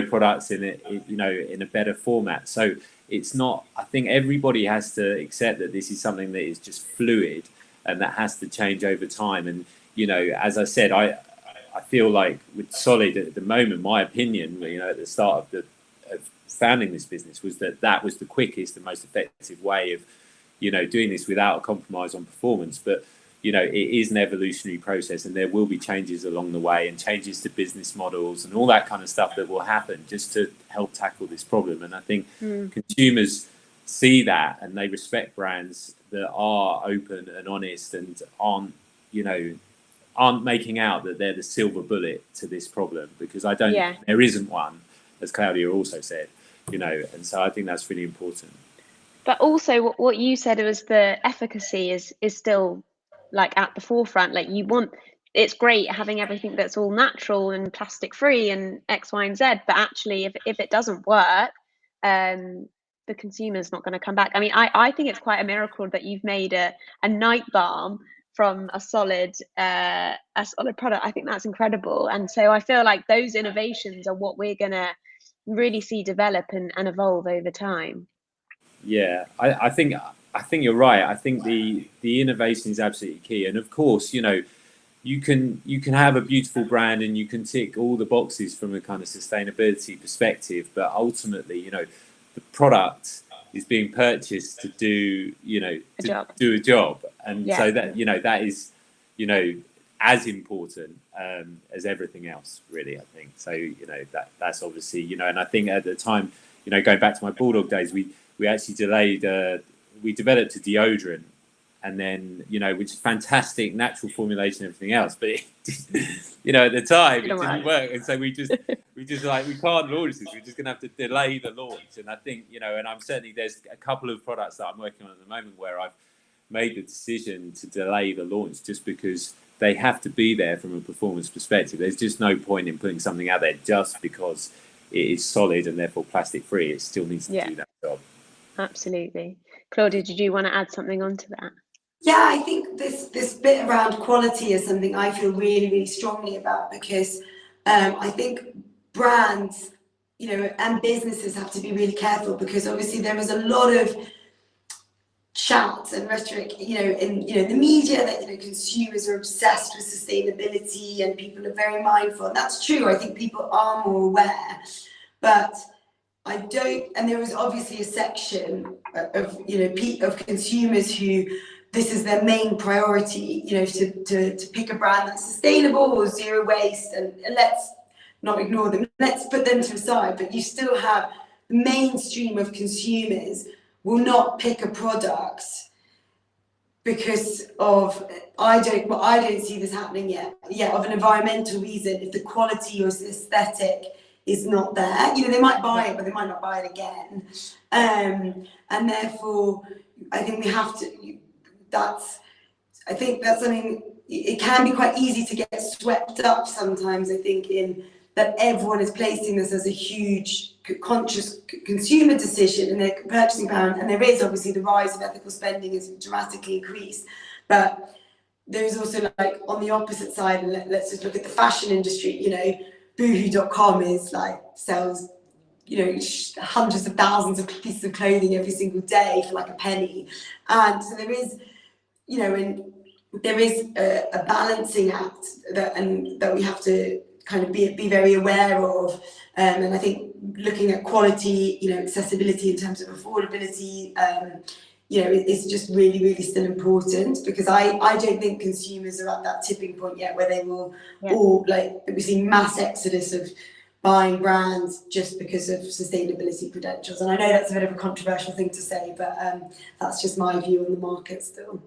S2: products in a better format. So it's not. I think everybody has to accept that this is something that is just fluid and that has to change over time. And as I said, I feel like with Solid at the moment, my opinion, at the start of founding this business was that was the quickest and most effective way of doing this without a compromise on performance. But it is an evolutionary process, and there will be changes along the way and changes to business models and all that kind of stuff that will happen just to help tackle this problem. And I think consumers see that, and they respect brands that are open and honest and aren't making out that they're the silver bullet to this problem, because there isn't one, as Claudia also said, and so I think that's really important.
S1: But also what you said was the efficacy is still like at the forefront. Like it's great having everything that's all natural and plastic free and X, Y, and Z, but actually if it doesn't work, the consumer's not going to come back. I mean, I think it's quite a miracle that you've made a night balm from a solid product. I think that's incredible. And so I feel like those innovations are what we're going to really see develop and evolve over time.
S2: Yeah, I think you're right. I think the innovation is absolutely key. And of course, you can have a beautiful brand and you can tick all the boxes from a kind of sustainability perspective, but ultimately, the product is being purchased to do a job, and so that that is as important as everything else, really. I think so. That's obviously and I think at the time, going back to my Bulldog days, we actually we developed a deodorant, and then which is fantastic, natural formulation, everything else, but at the time it didn't work, and so we just like, we can't launch this, we're just gonna have to delay the launch. And I think and I'm certainly, there's a couple of products that I'm working on at the moment where I've made the decision to delay the launch just because they have to be there from a performance perspective. There's just no point in putting something out there just because it is solid and therefore plastic free. It still needs to do that job.
S1: Absolutely. Claudia, did you want to add something onto that?
S4: Yeah, I think this bit around quality is something I feel really, really strongly about, because I think brands, and businesses have to be really careful, because obviously there is a lot of shouts and rhetoric, in the media that consumers are obsessed with sustainability and people are very mindful. And that's true. I think people are more aware, but and there is obviously a section of consumers who this is their main priority, to pick a brand that's sustainable or zero waste, and let's not ignore them. Let's put them to the side. But you still have the mainstream of consumers will not pick a product because of I don't see this happening yet. Yeah, of an environmental reason, if the quality or aesthetic is not there, they might buy it, but they might not buy it again. And therefore, I think we have to. I think that's something. It can be quite easy to get swept up sometimes, I think, in that everyone is placing this as a huge conscious consumer decision in their purchasing power, and there is obviously the rise of ethical spending has dramatically increased, but there is also, like, on the opposite side, and let's just look at the fashion industry. Boohoo.com is like sells hundreds of thousands of pieces of clothing every single day for like a penny, and so there is and there is a balancing act that we have to kind of be very aware of, and I think looking at quality, accessibility in terms of affordability, is just really, really still important, because I don't think consumers are at that tipping point yet where they will all, like, we see mass exodus of buying brands just because of sustainability credentials. And I know that's a bit of a controversial thing to say, but that's just my view on the market still.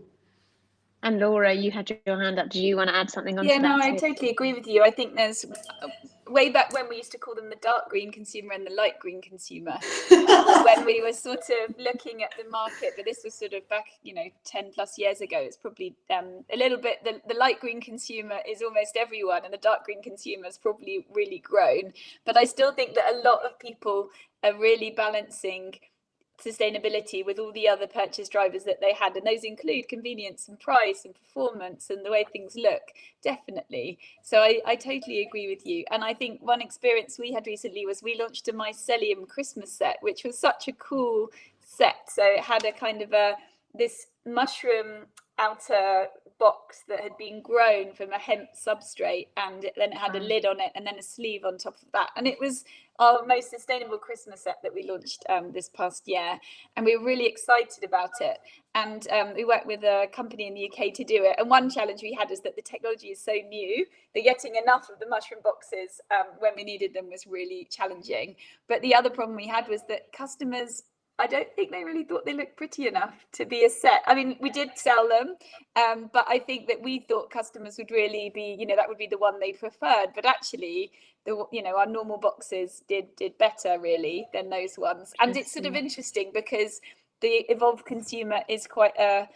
S1: And Laura, you had your hand up. Do you want to add something on that?
S3: Yeah, no, I totally agree with you. I think there's way back when we used to call them the dark green consumer and the light green consumer, when we were sort of looking at the market, but this was sort of back, 10 plus years ago. It's probably a little bit, the light green consumer is almost everyone, and the dark green consumer has probably really grown. But I still think that a lot of people are really balancing sustainability with all the other purchase drivers that they had, and those include convenience and price and performance and the way things look, definitely. So I totally agree with you. And I think one experience we had recently was we launched a mycelium Christmas set, which was such a cool set. So it had a kind of this mushroom outer box that had been grown from a hemp substrate, and then it had a lid on it and then a sleeve on top of that, and it was our most sustainable Christmas set that we launched this past year, and we were really excited about it. And we worked with a company in the UK to do it, and one challenge we had is that the technology is so new that getting enough of the mushroom boxes when we needed them was really challenging. But the other problem we had was that customers, I don't think they really thought they looked pretty enough to be a set. I mean, we did sell them, but I think that we thought customers would really be, that would be the one they preferred. But actually, our normal boxes did better really than those ones. And it's sort of interesting because the evolved consumer is quite a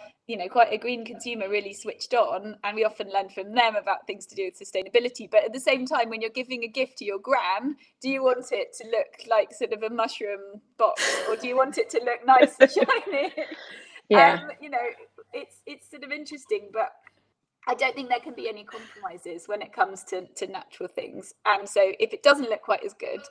S3: green consumer, really switched on, and we often learn from them about things to do with sustainability. But at the same time, when you're giving a gift to your gran, do you want it to look like sort of a mushroom box, or do you want it to look nice and shiny?
S1: Yeah.
S3: It's sort of interesting, but I don't think there can be any compromises when it comes to natural things. And so if it doesn't look quite as good,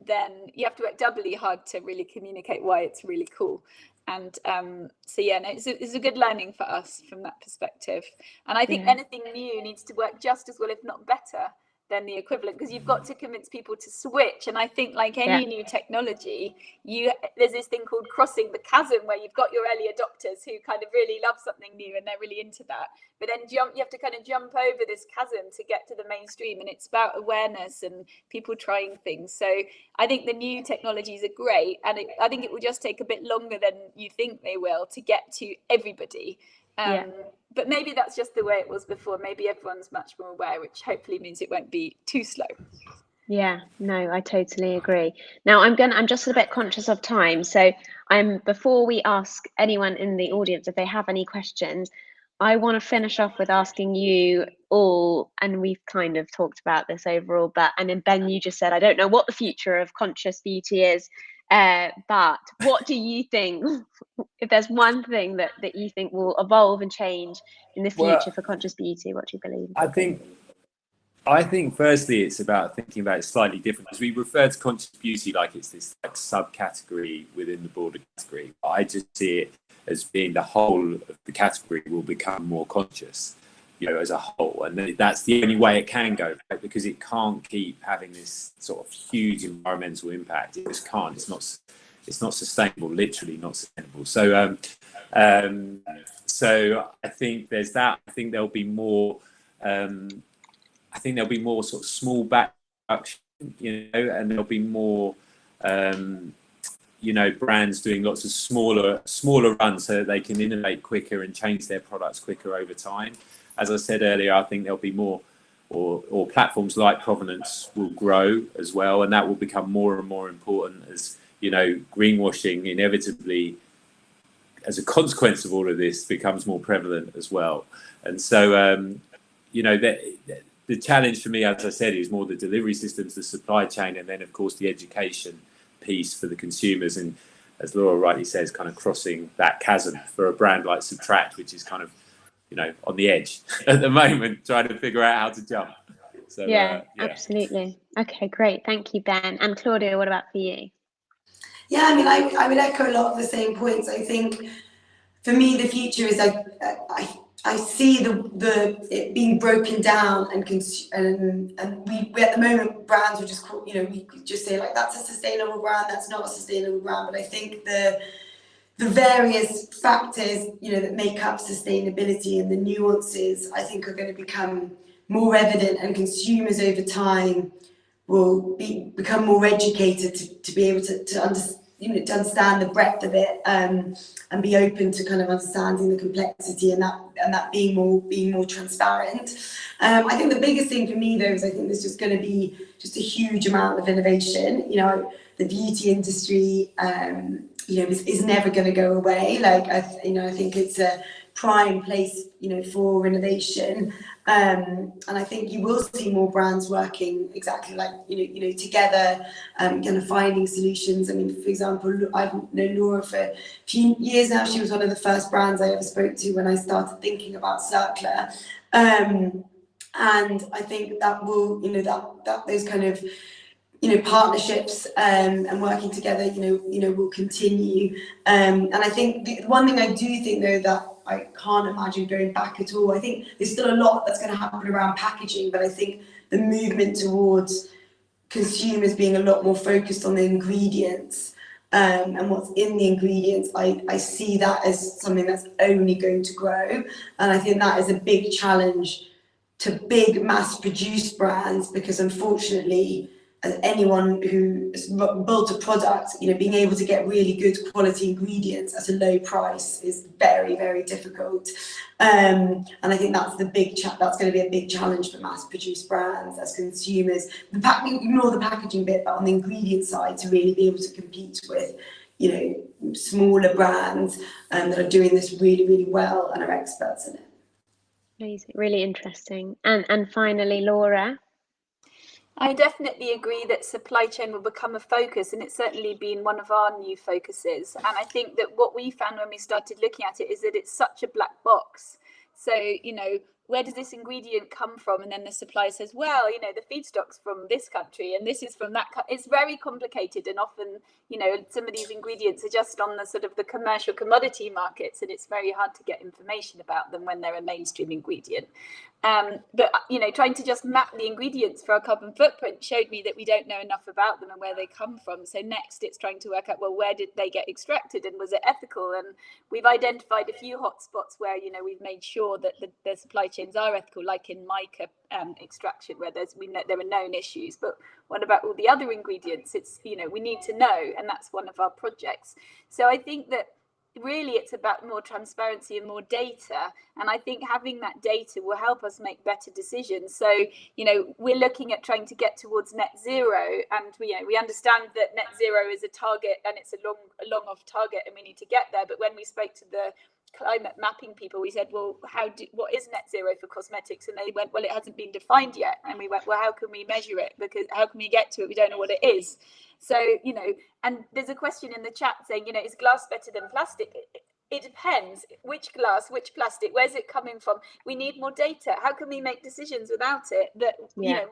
S3: then you have to work doubly hard to really communicate why it's really cool. And it's a good learning for us from that perspective. And I think anything new needs to work just as well, if not better, than the equivalent, because you've got to convince people to switch. And I think, like any new technology, there's this thing called crossing the chasm, where you've got your early adopters who kind of really love something new and they're really into that, but then you have to kind of jump over this chasm to get to the mainstream, and it's about awareness and people trying things. So I think the new technologies are great, and I think it will just take a bit longer than you think they will to get to everybody. But maybe that's just the way it was before. Maybe everyone's much more aware, which hopefully means it won't be too slow.
S1: Yeah, no, I totally agree. Now I'm just a bit conscious of time, so before we ask anyone in the audience if they have any questions, I want to finish off with asking you all, and we've kind of talked about this overall, and then Ben, you just said, I don't know what the future of conscious beauty is, but what do you think, if there's one thing that you think will evolve and change in the future for conscious beauty, what do you believe?
S2: I think firstly it's about thinking about it slightly different, because we refer to conscious beauty like it's this subcategory within the broader category. I just see it as being the whole of the category will become more conscious, as a whole, and that's the only way it can go, right? Because it can't keep having this sort of huge environmental impact. It just can't. It's not sustainable. Literally not sustainable. So, so I think there's that. I think there'll be more. I think there'll be more sort of small batch production, and there'll be more. Brands doing lots of smaller runs so that they can innovate quicker and change their products quicker over time. As I said earlier, I think there'll be more, or platforms like Provenance will grow as well, and that will become more and more important as, greenwashing inevitably, as a consequence of all of this, becomes more prevalent as well. And so, the challenge for me, as I said, is more the delivery systems, the supply chain, and then, of course, the education piece for the consumers. And as Laura rightly says, kind of crossing that chasm for a brand like Subtract, which is kind of, on the edge at the moment, trying to figure out how to jump. So
S1: absolutely. Okay, great. Thank you, Ben. And Claudia, what about for you?
S4: Yeah, I mean, I would echo a lot of the same points. I think for me, the future is I see it being broken down, and we at the moment, brands are just we could just say like, that's a sustainable brand, that's not a sustainable brand. But I think the various factors that make up sustainability and the nuances, I think, are going to become more evident, and consumers over time will become more educated to be able to understand the breadth of it, and be open to kind of understanding the complexity, and that being more transparent. I think the biggest thing for me though is I think there's just going to be just a huge amount of innovation. The beauty industry is never going to go away. Like I think it's a prime place, for innovation. And I think you will see more brands working exactly like, together, kind of finding solutions. I mean, for example, I've known Laura for a few years now. She was one of the first brands I ever spoke to when I started thinking about Circular. And I think that will, that those kind of, partnerships and working together, will continue. And I think the one thing I do think, though, that I can't imagine going back at all. I think there's still a lot that's going to happen around packaging, but I think the movement towards consumers being a lot more focused on the ingredients and what's in the ingredients, I see that as something that's only going to grow. And I think that is a big challenge to big mass-produced brands, because unfortunately, as anyone who has built a product, being able to get really good quality ingredients at a low price is very, very difficult. And I think that's that's going to be a big challenge for mass-produced brands as consumers. Ignore the packaging bit, but on the ingredient side, to really be able to compete with, smaller brands that are doing this really, really well and are experts in it.
S1: Amazing, really interesting. And finally, Laura.
S3: I definitely agree that supply chain will become a focus, and it's certainly been one of our new focuses. And I think that what we found when we started looking at it is that it's such a black box. So, where does this ingredient come from? And then the supplier says, well, the feedstock's from this country and this is from that. It's very complicated, and often, some of these ingredients are just on the sort of the commercial commodity markets, and it's very hard to get information about them when they're a mainstream ingredient. But trying to just map the ingredients for our carbon footprint showed me that we don't know enough about them and where they come from. So next it's trying to work out, well, where did they get extracted and was it ethical? And we've identified a few hotspots where we've made sure that the supply chains are ethical, like in mica extraction, where there are known issues. But what about all the other ingredients? It's we need to know, and that's one of our projects. So I think that really it's about more transparency and more data, and I think having that data will help us make better decisions. So we're looking at trying to get towards net zero, and we understand that net zero is a target and it's a long off target and we need to get there. But when we spoke to the climate mapping people, we said, well, what is net zero for cosmetics? And they went, well, it hasn't been defined yet. And we went, well, how can we measure it? Because how can we get to it? We don't know what it is. So, and there's a question in the chat saying, is glass better than plastic? It depends. Which glass, which plastic, where's it coming from? We need more data. How can we make decisions without it that,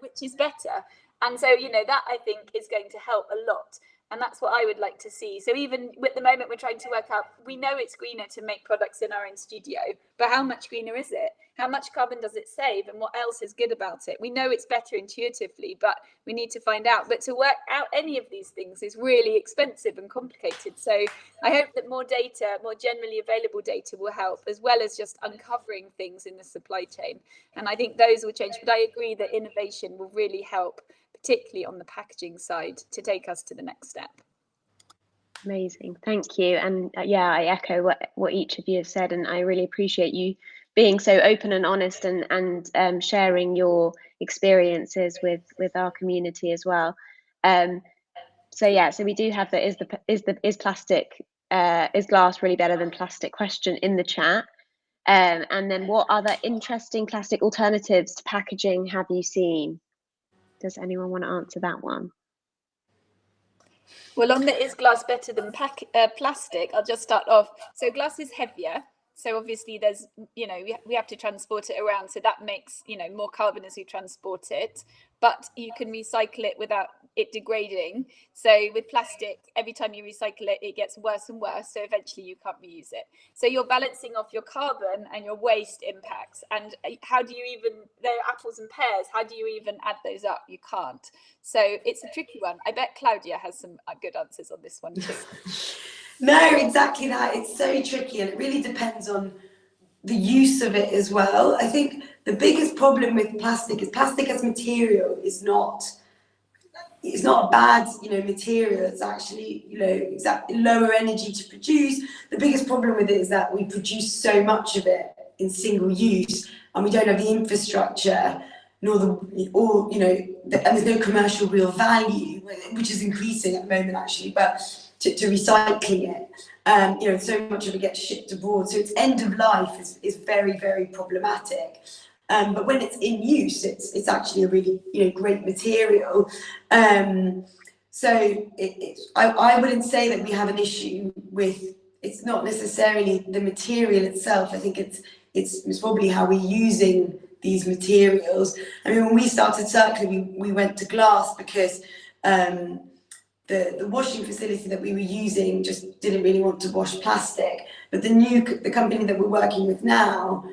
S3: which is better? And so, that I think is going to help a lot. And that's what I would like to see. So even at the moment, we're trying to work out, we know it's greener to make products in our own studio, but how much greener is it? How much carbon does it save? And what else is good about it? We know it's better intuitively, but we need to find out. But to work out any of these things is really expensive and complicated. So I hope that more data, more generally available data will help, as well as just uncovering things in the supply chain. And I think those will change. But I agree that innovation will really help, particularly on the packaging side, to take us to the next step.
S1: Amazing, thank you. And I echo what each of you have said, and I really appreciate you being so open and honest and sharing your experiences with our community as well. So we do have the is glass really better than plastic question in the chat. And then what other interesting plastic alternatives to packaging have you seen? Does anyone want to answer that one?
S3: Well, on the is glass better than plastic, I'll just start off. So glass is heavier. So obviously there's, we have to transport it around. So that makes, more carbon as we transport it. But you can recycle it without it degrading. So with plastic, every time you recycle it, it gets worse and worse. So eventually you can't reuse it. So you're balancing off your carbon and your waste impacts. And how do you even, they're apples and pears, how do you even add those up? You can't. So it's a tricky one. I bet Claudia has some good answers on this one too.
S4: No, exactly that. It's so tricky, and it really depends on the use of it as well. I think the biggest problem with plastic is plastic as material is not a bad material. It's actually lower energy to produce. The biggest problem with it is that we produce so much of it in single use, and we don't have the infrastructure and there's no commercial real value, which is increasing at the moment actually. But to recycling it. You know, so much of it gets shipped abroad, so its end of life is very, very problematic. But when it's in use, it's actually a really, you know, great material. So I wouldn't say that we have an issue with, it's not necessarily the material itself. I think it's probably how we're using these materials. I mean, when we started Circular, we went to glass because the washing facility that we were using just didn't really want to wash plastic. But the company that we're working with now,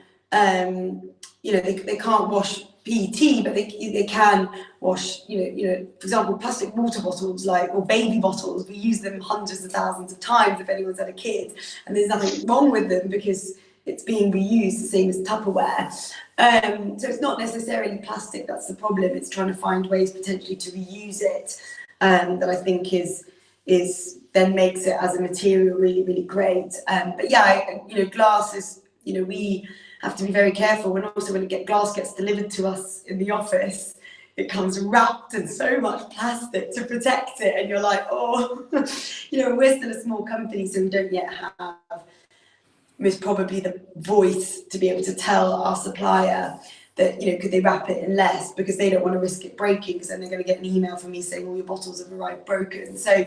S4: you know, they can't wash PET, but they can wash, you know, for example, plastic water bottles, or baby bottles. We use them hundreds of thousands of times if anyone's had a kid, and there's nothing wrong with them because it's being reused, the same as Tupperware. So it's not necessarily plastic that's the problem. It's trying to find ways potentially to reuse it, that I think is then makes it as a material really, really great. But yeah, you know, glass is, you know, we have to be very careful when glass gets delivered to us in the office, it comes wrapped in so much plastic to protect it, and you're like, oh, you know, we're still a small company, so we don't yet have most probably the voice to be able to tell our supplier that, you know, could they wrap it in less, because they don't want to risk it breaking, because then they're going to get an email from me saying all your bottles have arrived broken. So,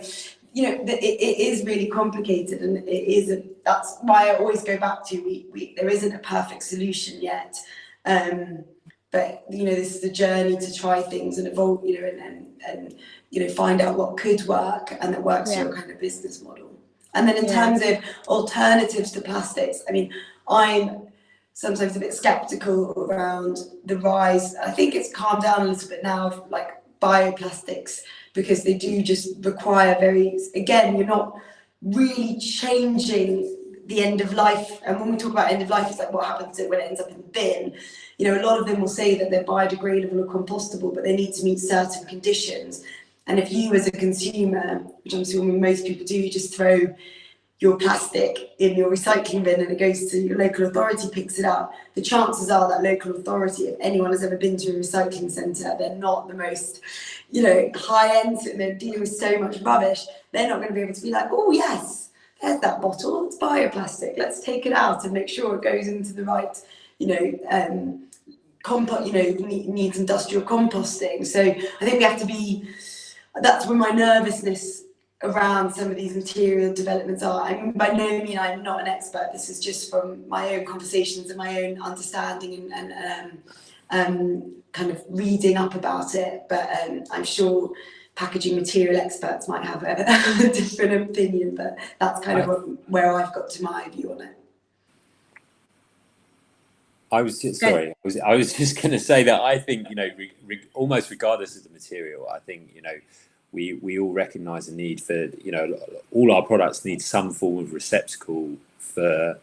S4: you know, it is really complicated, and that's why I always go back to, there isn't a perfect solution yet. But, you know, this is a journey to try things and evolve, you know, and you know, find out what could work and that works for your kind of business model. And then in terms of alternatives to plastics, I mean, I'm sometimes a bit skeptical around the rise. I think it's calmed down a little bit now of like bioplastics, because they do just require again, you're not really changing the end of life. And when we talk about end of life, it's like what happens to it when it ends up in the bin. You know, a lot of them will say that they're biodegradable or compostable, but they need to meet certain conditions. And if you as a consumer, which I'm assuming most people do, you just throw your plastic in your recycling bin and it goes to your local authority, picks it up, the chances are that local authority, if anyone has ever been to a recycling centre, they're not the most, you know, high end, and they're dealing with so much rubbish, they're not going to be able to be like, oh yes, there's that bottle, it's bioplastic, let's take it out and make sure it goes into the right, you know, compost, you know, needs industrial composting. So I think we have to be, that's where my nervousness around some of these material developments are. I mean, by no means I'm not an expert. This is just from my own conversations and my own understanding and kind of reading up about it. But I'm sure packaging material experts might have a different opinion. But that's kind of where I've got to my view on it.
S2: I was just going to say that I think, you know, almost regardless of the material, I think, you know, we all recognise the need for, you know, all our products need some form of receptacle to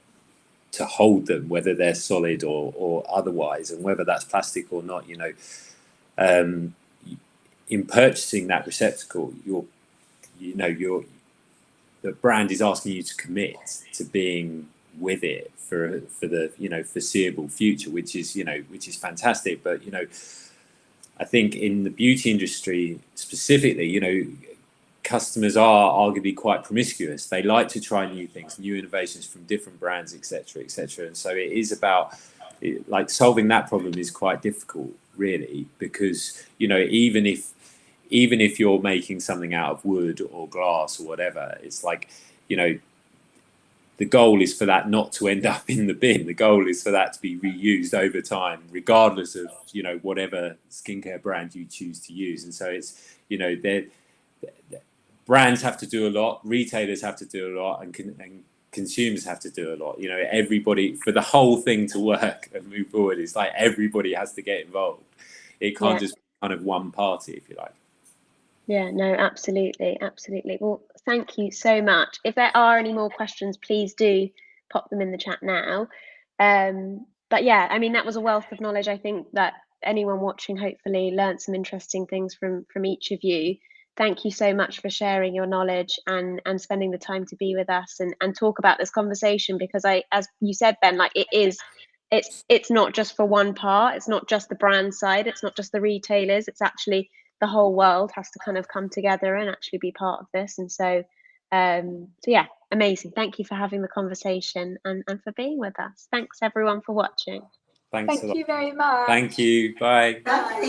S2: hold them, whether they're solid or otherwise, and whether that's plastic or not. You know, in purchasing that receptacle, the brand is asking you to commit to being with it for the, you know, foreseeable future, which is fantastic. But, you know, I think in the beauty industry specifically, you know, customers are arguably quite promiscuous. They like to try new things, new innovations from different brands, etc., etc. And so it is about, like, solving that problem is quite difficult, really, because, you know, even if you're making something out of wood or glass or whatever, it's like, you know, the goal is for that not to end up in the bin. The goal is for that to be reused over time, regardless of, you know, whatever skincare brand you choose to use. And so it's, you know, brands have to do a lot, retailers have to do a lot, and consumers have to do a lot. You know, everybody, for the whole thing to work and move forward, it's like everybody has to get involved. It can't just be kind of one party, if you like.
S1: Yeah, no, absolutely. Well, thank you so much. If there are any more questions, please do pop them in the chat now. But yeah, I mean, that was a wealth of knowledge. I think that anyone watching hopefully learned some interesting things from each of you. Thank you so much for sharing your knowledge and spending the time to be with us and talk about this conversation, because as you said, Ben, like, it's not just for one part. It's not just the brand side. It's not just the retailers. It's actually the whole world has to kind of come together and actually be part of this. And so So yeah, amazing. Thank you for having the conversation and for being with us. Thanks everyone for watching.
S2: Thanks a
S3: Thank
S2: lot.
S3: you very much.
S2: Thank you. Bye.
S4: Bye.